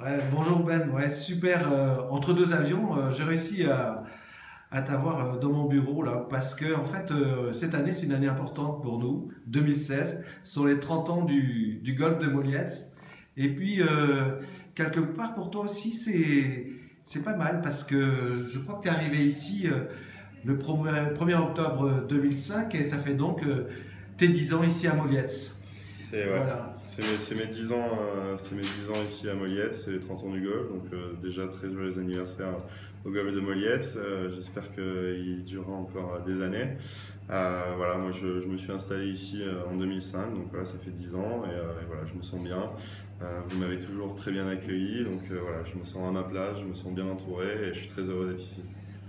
Ouais, bonjour Ben, ouais, super. Entre deux avions, j'ai réussi à t'avoir dans mon bureau là, parce que en fait, cette année, c'est une année importante pour nous. 2016, ce sont les 30 ans du golf de Molliès. Et puis, quelque part pour toi aussi, c'est pas mal, parce que je crois que tu es arrivé ici le 1er octobre 2005, et ça fait donc tes 10 ans ici à Molliès. C'est ouais, Voilà. c'est mes 10 ans, c'est mes 10 ans ici à Molliette, c'est les 30 ans du golf, donc déjà très joyeux anniversaire au golf de Molliette. J'espère qu'il durera encore des années. Voilà, moi je me suis installé ici en 2005, donc voilà, ça fait 10 ans et voilà, je me sens bien. Vous m'avez toujours très bien accueilli, donc voilà, je me sens à ma place, je me sens bien entouré et je suis très heureux d'être ici.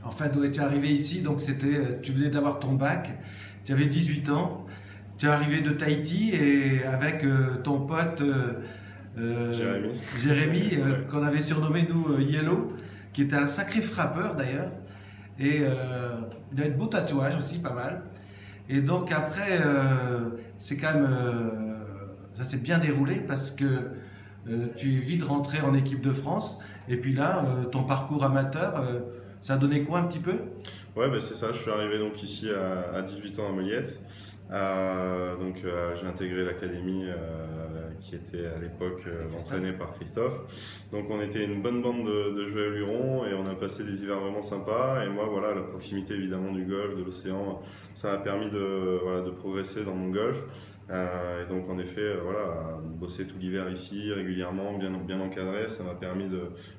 En fait, ouais, tu es arrivé ici, donc tu venais d'avoir ton bac, tu avais 18 ans, tu es arrivé de Tahiti et avec ton pote euh, Jérémy? Jérémy, Ouais. qu'on avait surnommé nous Yellow, qui était un sacré frappeur d'ailleurs, et il a de beaux tatouages aussi, pas mal. Et donc après, c'est quand même, ça s'est bien déroulé parce que tu es vite rentré en équipe de France, et puis là, ton parcours amateur, ça a donné quoi un petit peu? Ouais, bah, c'est ça, je suis arrivé donc ici à 18 ans à Molliette. J'ai intégré l'académie qui était à l'époque entraînée par Christophe. Donc on était une bonne bande de joueurs à Luron et on a passé des hivers vraiment sympas. Et moi, voilà, la proximité évidemment du golf, de l'océan, ça m'a permis voilà, de progresser dans mon golf. Et donc en effet, voilà, bosser tout l'hiver ici régulièrement, bien encadré, ça m'a permis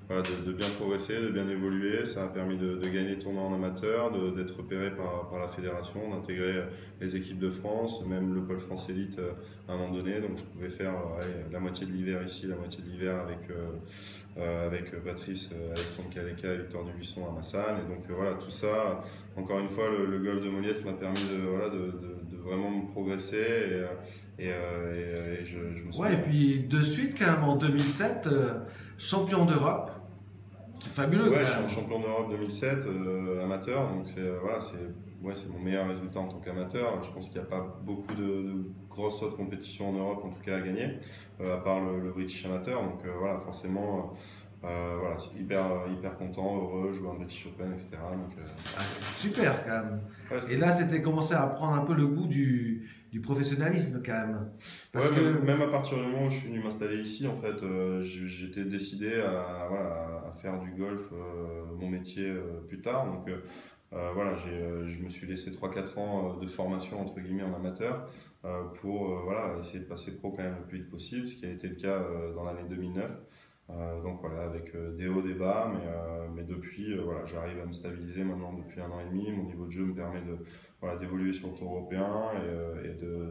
voilà, de bien progresser, de bien évoluer. Ça m'a permis de gagner des tournois en amateur, d'être repéré par la fédération, d'intégrer les équipes de France, même le pôle France Élite à un moment donné. Donc je pouvais faire allez, la moitié de l'hiver ici, la moitié de l'hiver avec Patrice, Alexandre Kaleka et Victor Dubuisson à Massanes. Et donc voilà, tout ça, encore une fois, le golf de Molliette m'a permis voilà, de vraiment me progresser et je me sens Ouais, et bien. puis de suite, quand même, en 2007, champion d'Europe. C'est fabuleux, Ouais, quand même. champion d'Europe 2007, amateur, donc voilà, c'est mon meilleur résultat en tant qu'amateur. Je pense qu'il n'y a pas beaucoup de grosses autres compétitions en Europe, en tout cas à gagner, à part le British Amateur. Donc voilà, forcément, voilà, c'est hyper content, heureux, jouer un British Open, etc. Donc Ah, super, quand même. ouais, Et là, c'était commencé à prendre un peu le goût du professionnalisme, quand même. ouais, Parce que, même à partir du moment où je suis venu m'installer ici, en fait, j'étais décidé voilà, à faire du golf mon métier plus tard. Donc voilà, je me suis laissé 3 4 ans de formation entre guillemets en amateur pour voilà, essayer de passer pro quand même le plus vite possible, ce qui a été le cas dans l'année 2009. Donc voilà, avec des hauts, des bas, mais depuis, voilà, j'arrive à me stabiliser maintenant depuis 1 an et demi. Mon niveau de jeu me permet voilà, d'évoluer sur le tour européen et de,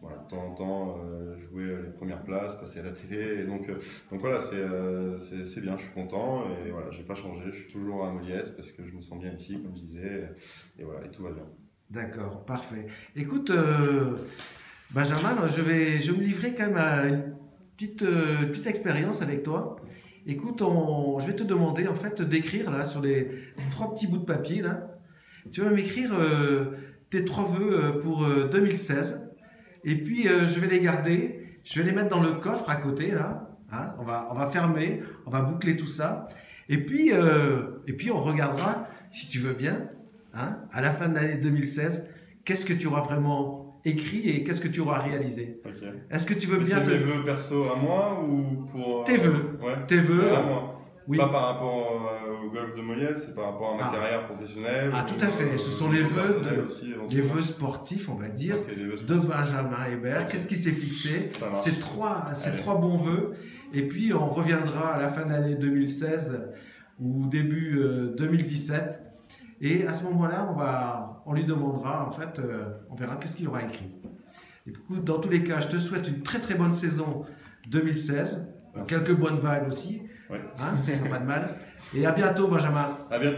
voilà, de temps en temps jouer les premières places, passer à la télé. Donc voilà, c'est bien, je suis content et voilà, j'ai pas changé, je suis toujours à Molliette parce que je me sens bien ici, comme je disais, et voilà, et tout va bien. d'accord, parfait. Écoute, Benjamin, je vais me livrer quand même à une petite expérience avec toi. Écoute, je vais te demander, en fait, d'écrire, là, sur les trois petits bouts de papier, là. Tu vas m'écrire tes trois vœux pour 2016. Et puis, je vais les garder. Je vais les mettre dans le coffre à côté, là. Hein, on va fermer, on va boucler tout ça. Et puis on regardera, si tu veux bien, hein, à la fin de l'année 2016, qu'est-ce que tu auras vraiment écrit et qu'est-ce que tu auras réalisé. Ok. Est-ce que tu veux Mais bien c'est te... mes vœux perso à moi ou pour. Tes vœux, Ouais, tes vœux, à moi. oui. Pas par rapport au golf de Molliès, c'est par rapport à ma Ah, carrière professionnelle ah, ou tout à fait. Ce sont au les niveau vœux personnel aussi les éventuellement. vœux sportifs, on va dire, Ok, les vœux de sportifs. Benjamin Hébert. Ok, Qu'est-ce qui s'est fixé? ça marche. Ces Allez. trois bons vœux. Et puis, on reviendra à la fin de l'année 2016 ou début 2017. Et à ce moment-là, on lui demandera, en fait, on verra qu'est-ce qu'il aura écrit. Et du coup, dans tous les cas, je te souhaite une très très bonne saison 2016. Merci. Quelques bonnes vagues aussi. Ouais. Hein, ça fera pas de mal. Et à bientôt, Benjamin. À bientôt.